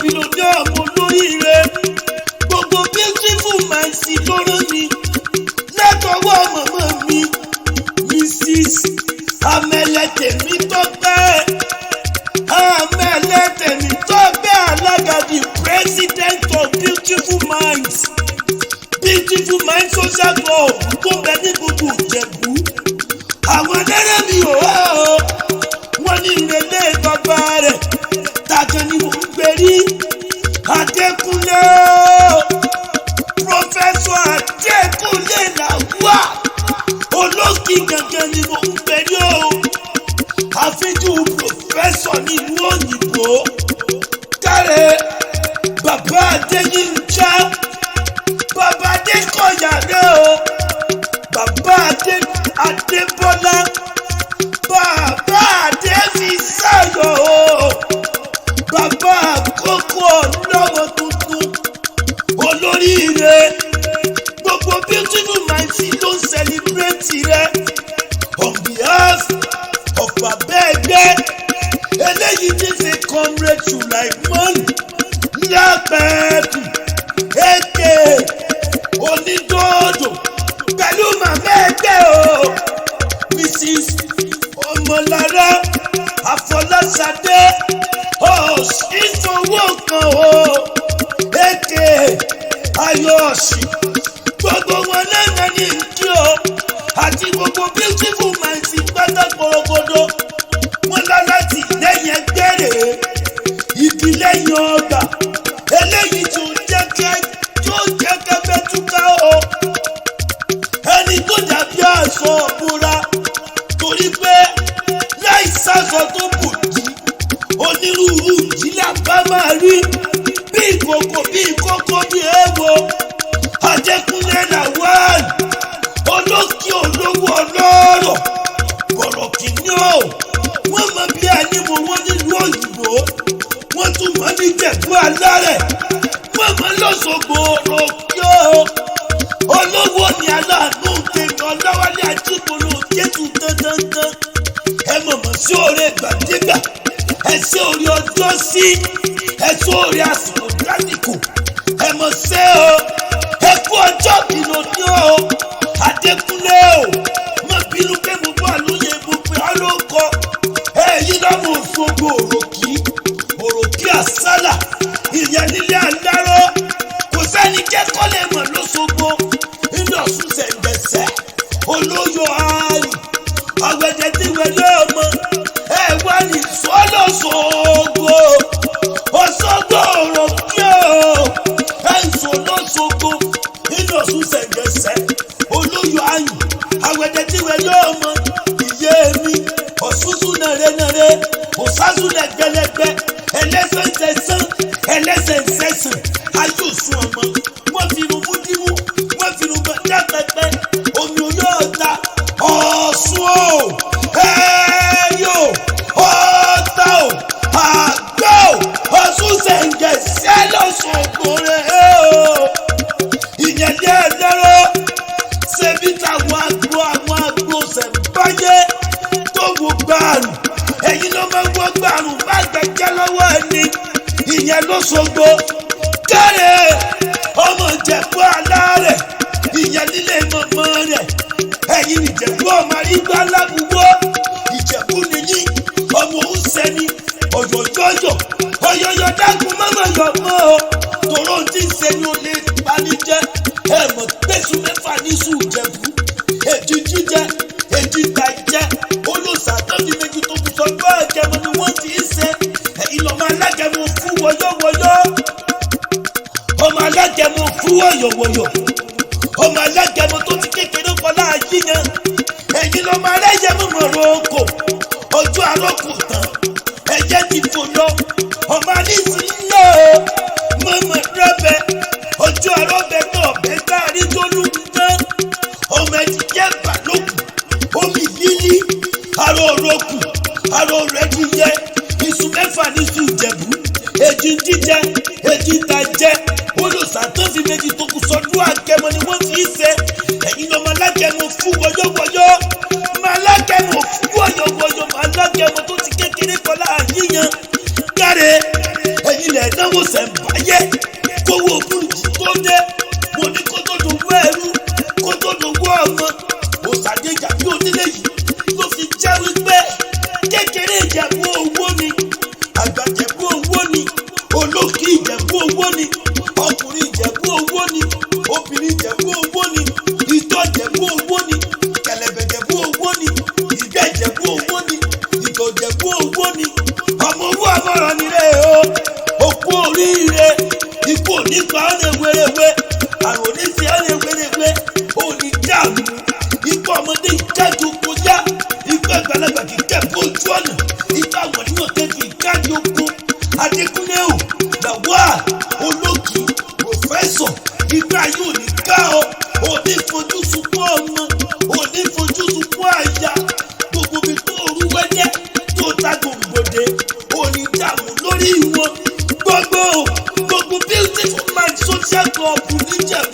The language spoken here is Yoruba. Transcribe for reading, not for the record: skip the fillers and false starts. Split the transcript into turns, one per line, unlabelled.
billionaire mo lóríire gbogbo beautiful minds lọ́rọ̀ mi látọwọ́ màmá mi Mrs. Amẹ́lẹ́tẹ̀mí Tọ́pẹ́ Amẹ́lẹ́tẹ̀mí Tọ́pẹ́ alága the president of beautiful minds social club tó bẹ ní gbogbo Ìjẹ̀bú àwọn ẹlẹ́rẹ́ mi ò wá o wọ́n ní ìrẹ̀lẹ̀ bàbá rẹ̀ tàgàn ni mò ń gbé rí Adekunle Professor Adekunle Lawal Oloki gangan ni mò ń gbé rí o àfijù professor ní ìlú òyìnbó káre bàbá Adéyínká bàbá Adékọ̀yàdé o bàbá Adébọ́lá bàbá Adéfisayọ̀ o bàbá àkókò lọ́wọ́ tuntun olóríire gbogbo beautiful minds ló ń celebrate rẹ on behalf of bàbá ẹgbẹ́ eléyìí ti ṣe comrade Sulaimon lápẹ̀ẹ́kù èké onídòdò pẹ̀lú màmá ẹgbẹ́ o Mrs. Ọmọlára Afọláṣadé ìfowó kan o èké ayọ̀ọ̀sì gbogbo wọn náà ní ìdí o àti gbogbo beautiful minds pátá gbòrògbòdò wọn láti lẹ́yìn ẹgbẹ́ rẹ̀ igi lẹ́yìn ọgbà eléyìí tó jẹ́ kẹ́kẹ́ túká o ẹni tó dàbí aṣọ òbúra torí pé láì sásọ tó bù jí onírúurú ìjìlá bá máa rí bí ìkòkò bí ìkókó bí èèwọ̀ Adekunle Lawal Oloki olówó ọlọ́rọ̀ bọ̀rọ̀ kìíní o wọ́n mọ bí ànímọ̀ wọn nílùú òyìnbó wọ́n tún mọ ní Ìjẹ̀bú alárẹ̀ wọ́n mọ lọ́sọ̀gbọ̀ ọ̀rọ̀ kí o olówó ni aláàánú tẹ̀lé Ọláwálé Ajipolowojesu dandandan ẹ mọ̀mọ́ sí oore gbàdégbà ẹ sí orí ọjọ́ sí ẹ sí orí àsìkò lásìkò ẹ mọ̀ sẹ́ o ẹ kú ọjọ́ bínú ní o Adekunle o mọ̀ bínú pé mo bọ́ àlóye mo pè á ló kọ èyí lọ́mọ Òṣogbo òròkì àsálà ìyẹn nílé àdáró kò sẹ́ni kẹ́kọ̀ọ́ lè mọ̀ lọ́sọ̀gbọ̀ nínú Ọ̀ṣun ṣẹ̀ǹgbẹ̀sẹ̀ olóyò ààrùn ọ̀gbẹ̀dẹ̀ tí wẹ̀lẹ́ ọmọ ẹ wá ní sọ́lọ́sọ̀gbọ̀ Òṣogbo òròkì ẹ̀ ń sọ lọ́sọ̀gbọ̀ nínú Ọ̀ṣun ṣẹ̀ǹgbẹ̀sẹ̀ olóyò ààrùn ọ̀gbẹ̀dẹ̀ tí wẹ̀lẹ́ ọmọ ìyé mi Ọ̀ṣunṣun nàrẹ́nàrẹ́ òṣàṣù lẹ́gbẹ̀lẹ́gbẹ̀ ẹlẹ́sẹ̀nsẹ̀sán ẹlẹ́sẹ̀nsẹ̀sán ayé òṣùn ọmọ wọ́n fi irun mú dímú wọ́n fi irun gbọ́dá pẹpẹ omi oyó ọ̀tá Ọ̀ṣun o ẹ̀yọ ọ̀tá o àgbẹ̀ o Ọ̀ṣun ṣẹ̀ǹgẹ̀sẹ̀ lọ́sọ̀gbọ̀ rẹ̀ o ìyẹn ní ẹ̀dẹ́rọ́ ṣebí táwọn àgbo ṣẹ̀ǹbáyé tó wò gbàrú ẹ̀yin ló máa ń wọ́ gbàrú bá gbẹ̀jẹ̀ lọ́wọ́ ẹni ìyẹn lọ́sọ̀gbọ̀ kárẹ̀ ọmọ Ìjẹ̀bú alárẹ̀ ìyẹn nílé mọ̀mọ́ rẹ̀ ẹ̀yin Ìjẹ̀bú ọmọ arígbá lábúwọ́ Ìjẹ̀bú nìyí ọmọ òun sẹ́ni ọ̀yọ̀yọ̀yọ̀ ọ̀yọ̀yọ̀ dákun mọ́mọ́ yọ̀ mọ́ o tòró ti ń sẹ́ni ó lè panijẹ́ ẹ̀mọ̀ gbèsù mẹ́fà ní sùn Ìjẹ̀bú èjì jíjẹ èjì tàìjẹ́ olùsàtọ́jú méjì tó kù sọ́jọ́ ẹ̀jẹ̀mọ́ ni wọ́n ti ń ṣe ẹ̀yin lọ́mọ alágẹ̀mọ́ fún wọ́yọ́wọ́yọ́ ọmọ alágẹ̀mọ́ fún wọ́yọ̀wọ́yọ̀ ọmọ alágẹ̀mọ́ tó ti kékeré kọlá yíyan ẹ̀yin lọ́mọ aláyẹ̀mọ́ mọ̀rọ̀ oko ojú àròkù tán ẹ̀jẹ̀ ti fò lọ ọmọ alísì ńlọ mọ̀mọ́ rẹ́bẹ̀ ojú àròbẹ̀ náà bẹ́ẹ̀ káàrí tó lù tán ọmọ ẹ̀jẹ̀ balógun omi lílí àrò òrokù àrò rẹ̀ ti yẹ iṣu mẹ́fà ní iṣu Ìjẹ̀bú èjì jíjẹ èjì tàjẹ olùsàtọ́ fi méjì tó kù sọ́dún àgẹmọ ni wọ́n fi ń ṣe ẹ̀yin lọ́mọ alágẹmọ fún wọ́yọ́wọ́yọ́ ọmọ alágẹmọ fún wọ́yọ́wọ́yọ́ ọmọ alágẹmọ tó ti kékeré kọlá yíyan káre ẹ̀yin lẹ̀ náwó Oloki Ìjẹ̀bú owó ni, ọkùnrin Ìjẹ̀bú owó ni, obìnrin Ìjẹ̀bú owó ni, ìtọ́ Ìjẹ̀bú owó ni, kẹ̀lẹ̀bẹ̀ Ìjẹ̀bú owó ni, ìgbẹ́ Ìjẹ̀bú owó ni, ìtọ̀ Ìjẹ̀bú owó ni. Ọmọ owó àmọ́ràn nílé o, òkú oríire, ikú onípa ọ̀nà wéréwé, àrùn oníṣẹ́ ọ̀nà wéréwé, òní dààmú, ikú ọmọdé ìkájú kọjá, ikú àgbàlagbà kì í kẹ́kọ̀ọ́ ojú ọ̀nà, ikú àwọn onímọ̀ kẹ́kì ìkájú oko. Adekunle o, Lawal, Oloki, Professor, ìgbà yóò ní ká ọ, òní fojú sunkún ọmọ, òní fojú sunkún àyà, gbogbo mi tó orú wẹ́jẹ́ tó ta gbòǹgbòdè, òní dààmú lórí wọn. Gbogbo beautiful man social club níjẹ̀bú